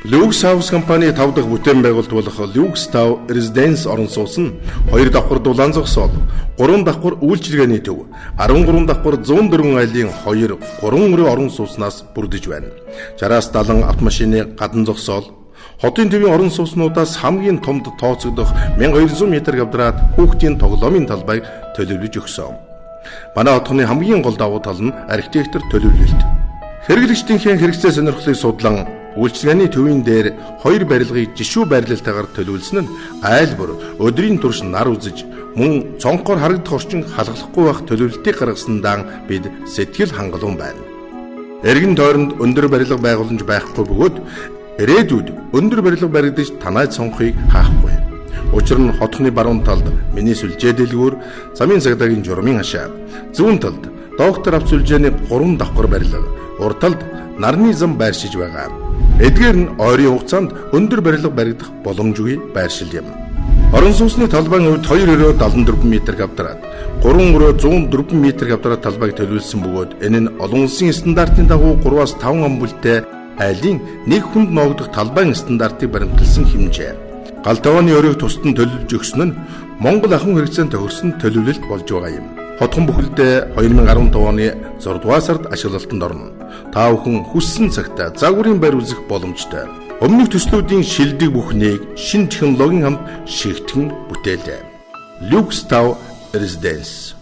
Lux House компани 5 дахь бүтээн байгуулалт болох Lux Tower Residence орон сууц нь 2 давхар дулаан зогсоол, 3 давхар үйлчилгээний төв, 13 давхар 104 айлын 2, 3 өрөө орон сууцнаас бүрдэж байна. 60-аас 70 автомашины гадна зогсоол, хотын төвийн орон сууцнуудаас хамгийн томд тооцогдох 1200 м2 хүүхдийн тоглоомын талбайг төлөвлөж өгсөн. Манай хотны хамгийн гол давуу тал нь архитектор төлөвлөлт. Хэрэглэгчдийн хэрэгцээ сонирхлыг судлан үйлчилгээний төвийн дээр 2 барилгыг жишүү байрлалтайгаар төлөвлөсөн нь айл бүр өдрийн турш нар үзэж мөн цонхоор харагдах орчин халахлахгүй байх төлөвлөлтийг гаргасандаа бид сэтгэл хангалуун байна. Эргэн тойронд өндөр барилга байгууламж байхгүй бөгөөд ирээдүйд өндөр барилга баригдаж танай цонхыг хаахгүй. Учир нь хотхны баруун талд миний сүлжээ дэлгүүр, замын цагдаагийн журмын хашаа, зүүн талд доктор авц сүлжээний 3 давхар барилга, урд талд нарны зам байршиж байгаа. Эдгээр нь ойрын хугацаанд өндөр барилга баригдах боломжгүй байршил юм. Орон сууцны талбайн хувьд 2 өрөө 74 м2, 3 өрөө 104 м2 талбайг төлөвлөсөн бөгөөд энэ нь олон улсын стандартын дагуу 3-аас 5 ам бүлтэй айлын нэг хүнд ноогдох талбайн стандартыг баримтлсан хэмжээ. Гал тавааны өрөөг тусад нь төлөвлөж өгсөн нь Монгол ахуйн хэрэгцээнд тохирсон төлөвлөлт болж байгаа юм. Хотхон бүхэлдээ 2015 оны 6 дугаар сард ашиглалтанд орно. Та бүхэн хүссэн цагтаа загварын байр үзэх боломжтой. Өмнөх төслүүдийн шилдэг бүхнийг шинэ технологийн хамт шигтгэн бүтээлээ. Lux Tower Residence